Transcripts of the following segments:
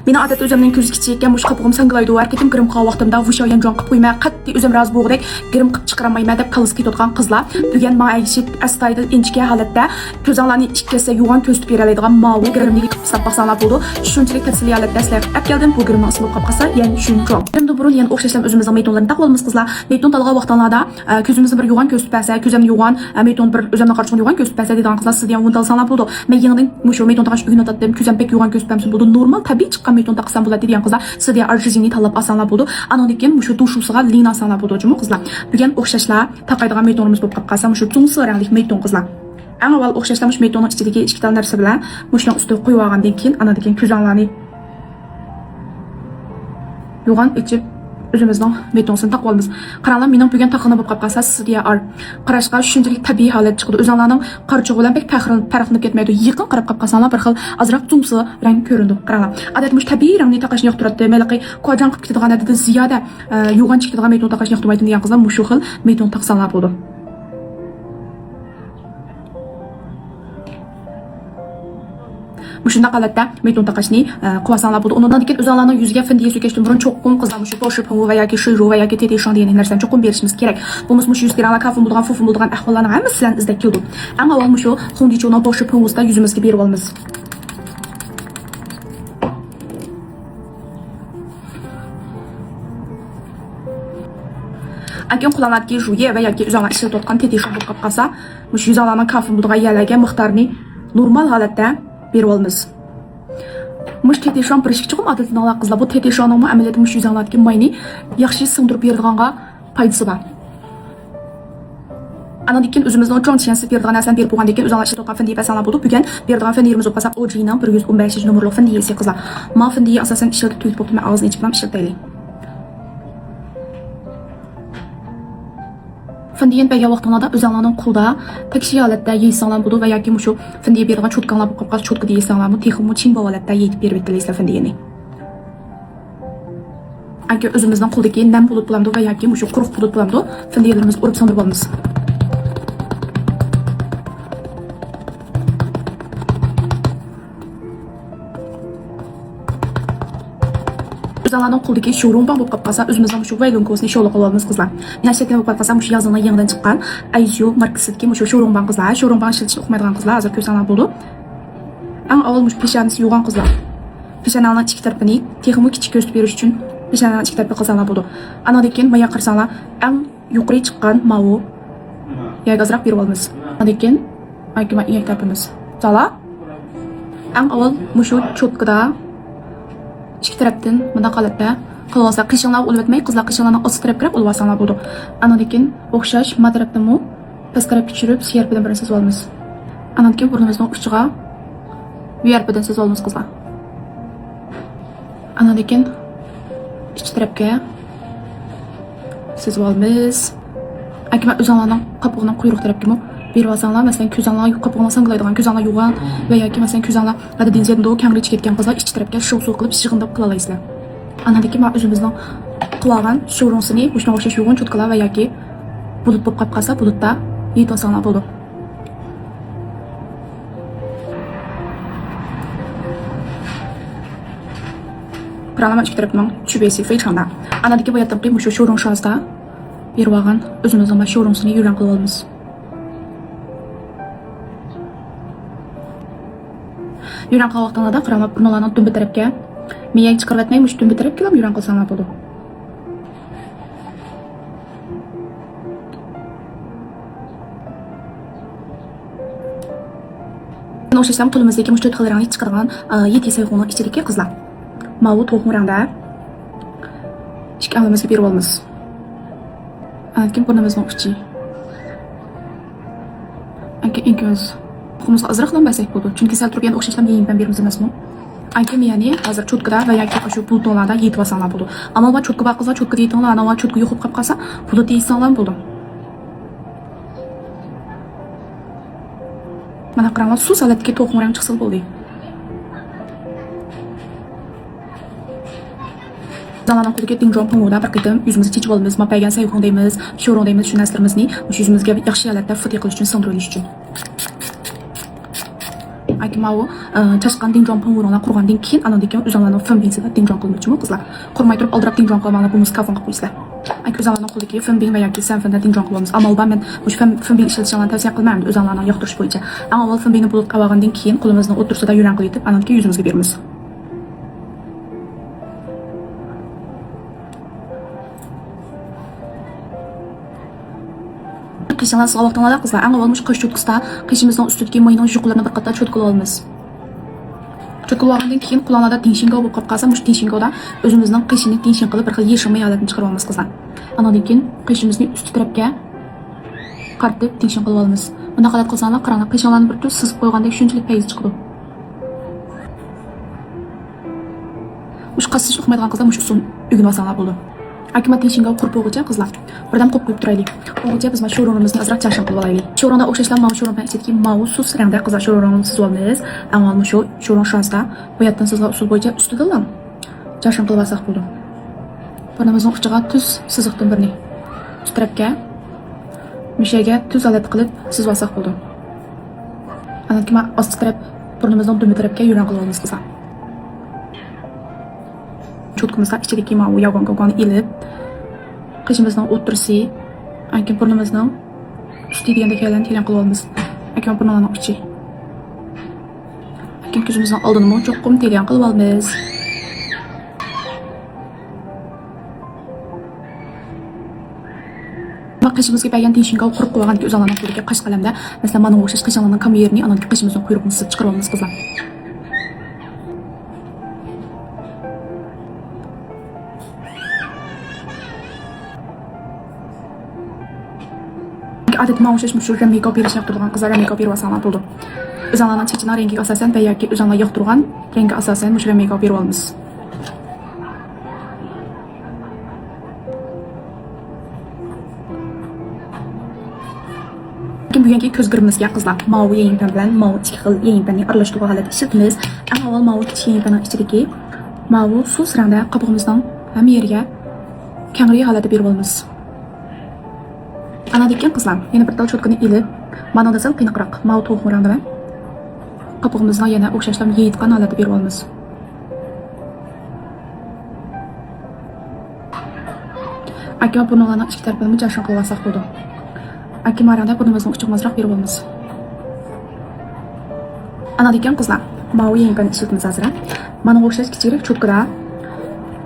Meni odatda o'zimning ko'z kichik ekan, mush qopig'im sanglaydi, harakatim kirim qilgan vaqtimda vushoyan jon qilib qo'ymay, qat'iy o'zim rozi bo'g'dek kirim qilib chiqaramayman deb qalis ketayotgan qizlar. Bugun men aytishib astoydil inchga holatda ko'zinglarni ikkisi yo'g'on ko'z tutib beradigan mavi kirimni hisob qilsanglar bo'ldi. Shunchalik tafsiliy holatda sizlar olib keldim. Bu kirimni asli qolib qolsa, ya'ni shuncha. Endi burun yana o'xshashlar o'zimizning metonlarini taqib olamiz qizlar. Meton talg'a vaqtlarda ko'zimizni bir yo'g'on ko'z tutsa, ko'zimni yo'g'on, meton bir o'zimni qarshimda yo'g'on ko'z tutsa degan qizlar sizga ham untalsanglar bo'ldi. Men yengdan mushu meton taqash bugun otdim. Ko'zim pek yo'g'on ko'z tutmasa bo'ldi. Normal tabiiy chiqqan meton taqsam bo'ladi degan qizlar sizga arjizini tanlab olsanglar bo'ldi. Anadan keyin mushu dushusiga lina olsanglar bo'ldi, jumi qizlar. Bugun o'xshashlar taqaydigan metonimiz bo'lib qolib qolsa, mushu tungsi rangli meton qizlar. Eng avval o'xshashlash metonning ichidagi ikkita narsa bilan mushning ustiga qo'yib olgandan keyin anadan keyin ko'zlarni yo'g'on ichib o'zimizning metonsini taqib olamiz. Qaranglar, mening bugun taqini bo'lib qolib qolsa sizga qarashga shunchalik tabiiy holat chiqdi. O'zinglarning qarchig'i bilan pek farqlanib ketmaydi. Yaqin qarab qolib qolsanglar bir xil azroq tungsi rang ko'rindi. Qaranglar. Odatda mush tabiiy rangni taqishni yoqtiradi. Melaqi qo'jan qilib ketadigan adada ziyoda yo'g'on chiqadigan meton taqishni yoqtirmaydi degan qizlar mushu xil meton taqsanglar bo'ldi. Shunda holatda meton taqashni quvasanglar bo'ldi. Undan keyin o'zinglarning yuziga findiya so'kashdan burun cho'qqum qizlar mushu boshi pungu va yoki shiru va yoki tetishon degan narsani cho'qqum berishimiz kerak. Bu mush 100 gramlar kafim bo'lgan, fufum bo'lgan ahvollarni hammasi bilan izlab keldik. Eng avval mushu xundichoni boshi pungusida yuzimizga berib olamiz. Agar qo'llanadagi juye va yoki o'zinglar ishlatayotgan tetishon bo'lib qolsa, mush yuzinglarning kafim bo'lgan yerlarga miqdorni normal holatda berib olamiz. Mush tetishon pirishki chiqib odatda qizlar bu tetishonning amaliyoti mush yuzinglardagi mayni yaxshi singdirib beradiganga foydasi bor. Anadan keyin o'zimizning jonchiyasi beradigan narsani berib qo'ygandan keyin o'zinglar ishlatayotgan findiya pasanglar bo'ldi. Bugun beradigan findiyamiz bo'lib qolsa OG-ning 115 nomerli findiyasi qizlar. Ma findiya asosan ishlatib tuyib bo'lib og'zini ichib ham ishlataylik. Findiyen bergan vaqtinglarda o'zinglarning qo'lda tekshi holatda yeysanglar bo'ldi va yoki mushu findiya bergan cho'tkanlar bo'lib qolsa cho'tka yeysanglar bo'ldi. Texmi chimbo holatda yeyib berib bittalaysizlar findiyani. Agar o'zimizning qo'ldagi nam bulut bo'lamdi va yoki mushu quruq bulut bo'lamdi, findiyalarimizni urib sindirib olamiz. O'zinglarning qo'ldagi sho'rumba bo'lib qolsa, o'zimizning shu vaylonkosini sho'lib olamiz qizlar. Mana shekilda bo'lib qolsa, mush yozini yangidan chiqqan Aizyo markasidagi mush sho'rumba qizlar, sho'rumba ishlatishni o'qimaydigan qizlar hozir ko'rsanglar bo'ldi. Eng avval mush peshonasi yo'g'on qizlar. Peshonani ichki tarafini texmi kichik ko'rsatib berish uchun peshonani ichki tarafiga qilsanglar bo'ldi. Anadan keyin maya qarsanglar, eng yuqori chiqqan mavu yo'q azroq berib olamiz. Anadan keyin aytma iyak tarafimiz. Sala. Eng avval mush cho'tkada ikki tarafdan bunda holatda qilsa qishinglar olib o'tmay qizlar qishinglarni osti tarafga kirib olib olsanglar bo'ldi. Anadan keyin o'xshash matarafdanmi past tarafga tushirib siyarpadan birini sizib olamiz. Anadan keyin burnimizning uchiga yarpadan sizib olamiz qizlar. Anadan keyin ichki tarafga sizib olamiz. Agar o'zinglarning qopig'ining quyruq tarafga berib olsanglar, masalan ko'zinglar qopig'ini sanglaydigan ko'zinglar yo'g'on va yoki masalan ko'zinglar haddan ziyod kangri chiqib ketgan qizlar ichki tarafga shuv qilib shig'indib qila olasizlar. Anadan keyin o'zimizning qilgan sho'ronsini o'shunga o'xshash yo'g'on cho'tkalar va yoki bulut bo'lib qolib qolsa, bulutda yeyib olsanglar bo'ldi. Pralama ichki tarafning chubesi 非常大. Anadan keyin bu yerdan qilib shu sho'ron shozda berib olgan o'zimizning sho'ronsini yuran qilib olamiz. Yuran qilgan vaqtlarda qarama burnolarning tumbi tarafga miya chiqarib o'tmay mush tumbi tarafga ham yuran qilsanglar bo'ldi. Mana o'shasham qo'limizdagi mush to'rt xil rangli chiqargan 7 sayxonni ichidagi qizlar. Mavi to'q rangda ikki avlimizga berib olamiz. Keyin burnimizning uchi. Eng ko'z Xumuz azroqdan basak bo'ldi. Chunki sal turgan o'xshashlarni yeyib beramiz emasmi? Aykim ya'ni hozir cho'tkada va yoki shu bultonlarda yetib olsanglar bo'ldi. Ammo va cho'tka baqizlar cho'tkada yetinglar, ana va cho'tka yo'qib qolib qolsa, bulut yeysanglar bo'ldi. Mana qaranglar, suv salatga to'q rang chiqsa bo'ldi. Zamanın qo'liga dinjon punguda bir qitim yuzimizni chechib olamiz, mapaygan sayxon deymiz, sho'ron deymiz, shu narsalarimizni o'sha yuzimizga yaxshi holatda foto qilish uchun, sindirilish uchun. Akim mavu çaşkan dinjon pamuruna kurgandan keyin anandan keyin o'zinglarning film binsida dinjon qilmoqchimi qizlar. Qurmay turib oldirab dinjon qilmanglar, bu muskafon qilib qo'ysizlar. Akim o'zinglarning qo'lidagi film bin va yoki sanfanda dinjon qilamiz. Amal ba men o'sha film bin ishlatishinglarni tavsiya qilmayman, o'zinglarning yoqtirish bo'yicha. Eng avval film bini bo'lib qolgandan keyin qo'limizni o'tirsida yuran qilib yetib, anandan keyin yuzimizga beramiz. Qishinglar sog' vaqtinglarda qizlar, eng avval mush qish cho'tkisida qishimizning ustidagi moyning yuqlarini bir qator cho'tkilab olamiz. Cho'tkilab olgandan keyin qulonlarda tenshingov bo'lib qolib qolsa, mush tenshinggovda o'zimizning qishini tenshin qilib bir xil yeshilmay holatni chiqarib olamiz qizlar. Andan keyin qishimizni ust tarafga qaratib tenshin qilib olamiz. Bunda holat qilsanglar, qaranglar, qishinglarni bir tuz sizib qo'ygandek shunchalik payiz chiqadi. Mush qassish uqmaydigan qizlar mush usul o'rganib olsanglar bo'ldi. Akima tenshingov qurib o'g'icha qizlar. Birdan qo'yib qo'yib turaylik. O'g'icha biz mana shu o'rinimizni azroq chashin qilib olaylik. Shu o'rinda o'xshashlar mana shu o'rinda ichidagi mavi sus rangda qizlar shu o'rinni siz olamiz. Ammo shu o'rin shosda bu yerdan sizlar usul bo'yicha ustidan chashin qilib olsak bo'ldi. Burnimizning uchiga tuz siziqdan birni. Uch tarafga mishaga tuz alat qilib sizib olsak bo'ldi. Ana kima osti taraf burnimizning dumi tarafga yuran qilib olamiz qizlar. Cho'tkimizda ichidagi mavi yog'on ilib qishimizning o'tirsi, akim burnimizning usti deganda kelan teran qilib olamiz. Akim burnimizning uchi. Akim ko'zimizning oldini cho'qqim teran qilib olamiz. Qishimizga bergan tenshingov qurib qo'ygan o'zinglarning qo'liga qash qalamda, masalan, mana o'xshash qishinglarning kamyerini ana qishimizning quyruqni sizib chiqarib olamiz qizlar. Adet ma'ushish shu ramiko berishni turgan qizlar ramiko berib olsanglar bo'ldi. O'zinglarning chechini rengiga asosan va yoki o'zinglar yoqtirgan rangga asosan shu ramiko berib olamiz. Bugungi ko'z girmizga qizlar mavi yengpan bilan mavi ikki xil yengpanni aralashtirgan holatda ishlatamiz. Eng avval mavi kichik yengpanning ichidagi mavi sus rangda qabog'imizning ham yeriga kangri holatda berib olamiz. Ana degan qizlar, yana bir tal cho'tkini ilib, mana da sal qiyinroq mavi to'q rangda qabog'imizni yana o'xshashlam yeyitgan holatda berib olamiz. Aka burnlarning ichki tarafini mujashshin qilib olsak bo'ldi. Aka maranda burnimizning uchiga berib olamiz. Ana degan qizlar, mavi yengpan ishlatamiz hozir. Mana o'xshash kichikroq cho'tkida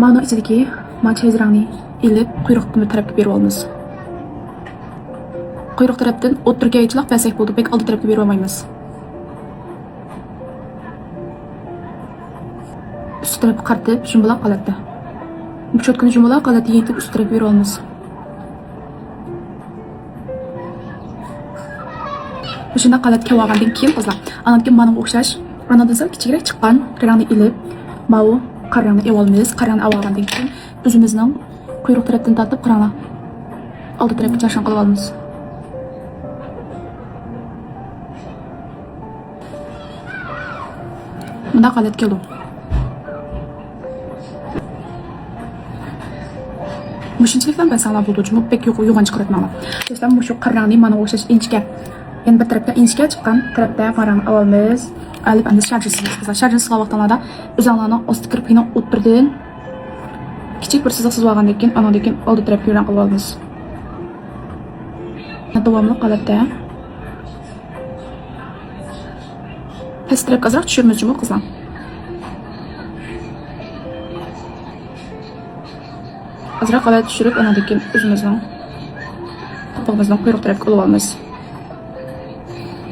mana ichidagi machayz rangni ilib quyruqni tarafga berib olamiz. Quyruq tarafdan o'ttirga aytliq basak bo'ldi, bek oldi tarafga berib olmaymiz. Üst tarafga qaratib, shumbuloq holatda. Bu cho'tkini shumbuloq holatda yetib üst tarafga berib olamiz. Shunda holatga olgandan keyin qizlar, anaqim mana o'xshash, anadan sal kichikroq chiqqan rangni ilib, mavi qarangni olamiz. Qarangni olgandan keyin o'zimizning quyruq tarafdan tortib qaranglar. Oldi tarafga chashin qilib olamiz. Bunda holat keldi. Mushunchilikdan basalar bo'ldi, chunki pek yo'g'on chiqaratmayman. Sizlar shu qarangni mana o'xshash inchga, yana bir tarafga inchga chiqqan tarafda qarang olamiz. Alib endi sharjisiz qizlar. Sharjisiz vaqtlarda o'zinglarning osti kirpikni o'ttirdan kichik bir siziq sizib olgandan keyin anadan keyin oldi tarafga yuran qilib olamiz. Davomli holatda past tarafga azroq tushiramiz jumla qizlar. Azroq holat tushirib, anadan keyin o'zimizning qo'limizni quyruq tarafga olib olamiz.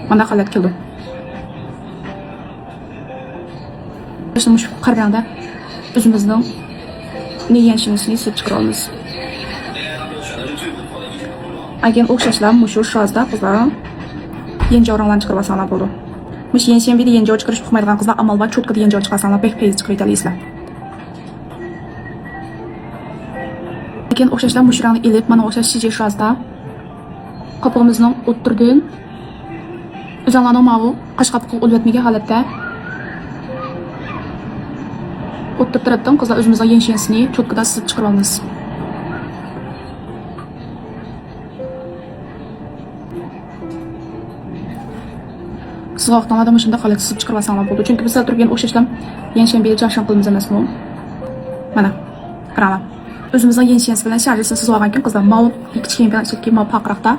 Mana holat keldi. Shu qarangda o'zimizning niyanshinishni sizib chiqara olamiz. Agar o'xshashlar shu shozda qizlar yengi oranglarni chiqarib olsanglar bo'ldi. Mush yengi bir yengi chiqarish uqmaydigan qizlar amal va cho'tkada yengi chiqarsanglar pek payiz chiqib yetalasizlar. Lekin o'xshashlar mush rangni ilib, mana o'xshash shiji shozda qopog'imizning o'ttirdan o'zinglarning mavi qash qopiqqa o'lvatmagan holatda o'ttirib tarafdan qizlar o'zimizning yengi cho'tkada sizib chiqarib olamiz. Siz vaqtlarda mı şunda halat sızıp çıkarvasanlar boldu. Çünkü biz turgan o'xshashdan yanshanbega jashon qilamiz emasmi? Mana, qaranglar. O'zimizning yanshansi bilan sharjasini sızib olgankin qizlar, mau kichkina bilan mau paqroqda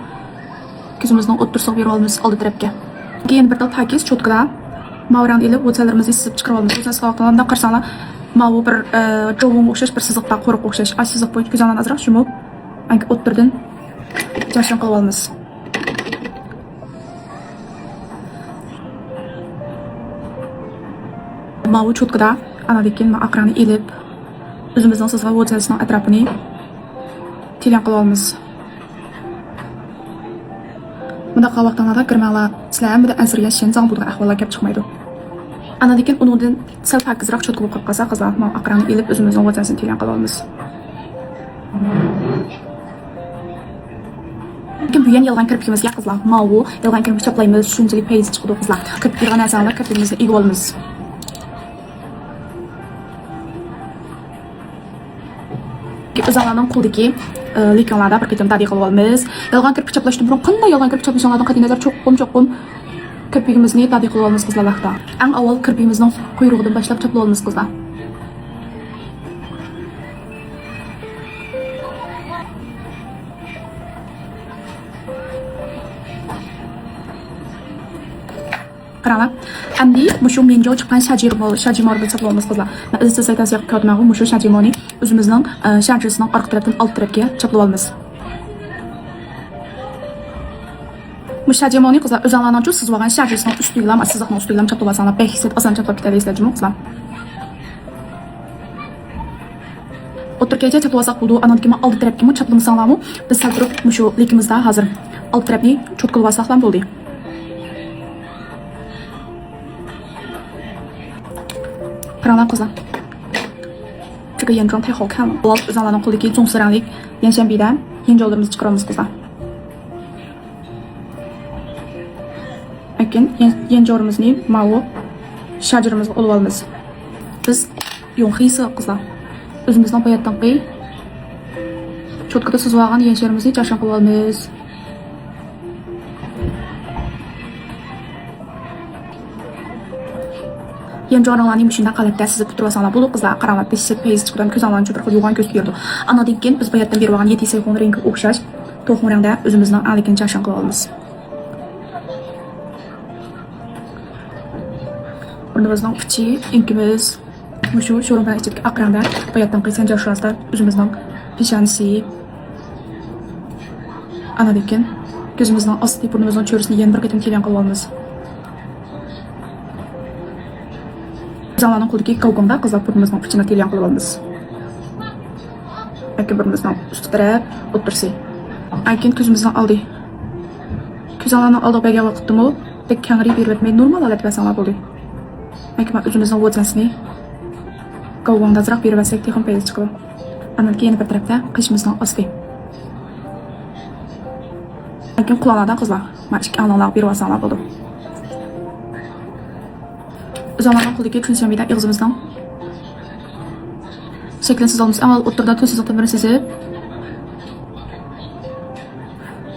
ko'zimizning o'ttirsoq berib olamiz oldi tarafga. Keyin bir dal pakiz cho'tkadan mavran ilib o'tsalarimizni sızib chiqarib olamiz. O'zasiz vaqtlarda qarsanglar mau bir jovun o'xshash bir siziqqa qo'riq o'xshash. Ay siziq bo'yicha ko'zinglarni azroq shumib, anki o'ttirdan jashon qilib olamiz. Mau cho'tkada anadikin aqrani ilib o'zimizning sızg'a o'tsasining atrofini tilan qilib olamiz. Bunaqa vaqtlarda kirmanglar. Sizlar ham asirga shensan bo'lgan ahvollar kelib chiqmaydi. Anadikin undan sal pakizroq cho'tka bo'lib qolsa, qizlar mau aqrani ilib o'zimizning o'tsasini tilan qilib olamiz. Lekin bu yalg'on kirpikimizga qizlar, mau yalg'on kirpik chaplaymiz, shunchalik payz chiqdi qizlar. Kirpik yig'an narsalar kirpikimizga egib olamiz. O'zinglarning qo'ldagi lekonlarda bir ketim tadqiq qilib olamiz. Yalg'on kirpik chaplashdan burun qanday yalg'on kirpik chaplashinglardan qat'iy nazar cho'qqum kirpigimizni tadqiq qilib olamiz qizlar vaqtda. Eng avval kirpigimizning quyrug'idan boshlab chaplab olamiz qizlar. Qaranglar. Endi mushu menga chiqqan shajimorni chaplab qizlar. Men siz aytasiz ko'rmagu mushu shajimoni o'zimizning sharjasining orqa tarafdan old tarafga chaplab olamiz. Mushajimoni qizlar o'zinglarning siz olgan sharjasining ustiga ham siziqning ustiga ham chaplab olsanglar, behsat oson chaplab ketadingizlar qizlar. O'tirgacha chaplab olsak bo'ldi, anadagi old tarafga chaplamsanglarmi, biz sal turib mushu lekimizda hozir old tarafni cho'tkilib olsak ham bo'ldi. Qaranglar qizlar. 这个眼妆太好看了，我让咱们qo'lidagi jonsiz rangli yanshanbidan yanjollarimizni chiqaramiz qizlar. Lekin yanjorimizni mau shajarimizni olib olamiz. Biz yo'nxisi qizlar. O'zimizning bayatdan qo'y cho'tkada suzib olgan yansharimizni jashon qilib olamiz. Yanjorlarning shunday qalatda sizib turasizlar bo'ldi qizlar. Qaranglar, peshit peyz chiqdan ko'zinglarni cho'tir qilib yo'g'on ko'z keldi. Anadan keyin biz bayatdan berib olgan 7 sayxon rengi o'xshash to'xum rangda o'zimizning aniqini jashon qilib olamiz. Burnimizning uchi, inkimiz mushu sho'rumdan ichidagi oq rangda bayatdan qilsan jashonda o'zimizning peshanasi. Anadan keyin ko'zimizning osti burnimizning cho'risini yana bir qatim tilan qilib olamiz. O'zinglarning qo'lidagi qovqonda qizlar burnimizning uchidan tilan qilib olamiz. Yoki burnimizning usti taraf o'tirsi. Aykin ko'zimizning oldi. Ko'zinglarning oldiga bergan vaqtimi bek kangri berib o'tmay normal holat basanlar bo'ldi. Aykin o'zimizning o'tsasini qovqonda azroq berib olsak texon payz chiqadi. Ana keyin bir tarafda qishimizning osti. Aykin quloqlardan qizlar mana ikki aloqlar berib olsanglar bo'ldi. O'zinglarning qo'lidagi tunshamida ig'zimizdan shaklsiz olamiz. Avval o'ttirda to'sizlikni birini sezib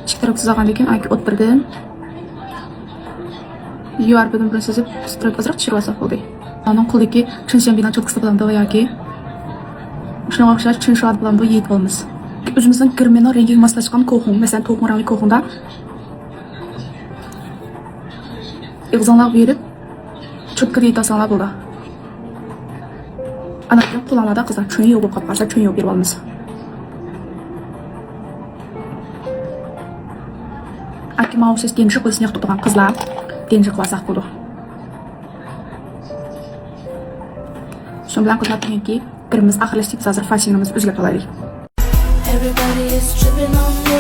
chiktirib sizagandan keyin ayki o'ttirdim. Yuarbidan birini sezib strip azroq tushirib olsak bo'ldi. Uning qo'lidagi tunshambidan cho'tkisi bilan yoki shunga o'xshash tunshat bilan bu yeyib olamiz. O'zimizning kirmeni rengiga moslashgan ko'xum, masalan to'xum rangli ko'xumda ig'zonlar berib cho'tkada yetasanlar bo'ldi. Ana qo'llarda qizlar cho'ng yo'q bo'lib qolsa, cho'ng yo'q berib olamiz. Akki ma'usiz denji qo'ysini yoqtirgan qizlar denji qilsak bo'ldi. Shu bilan qizlar tuganki, kirimiz oxirlashdik, biz hozir fashionimizni o'zgartirib olaylik. Everybody is tripping on me.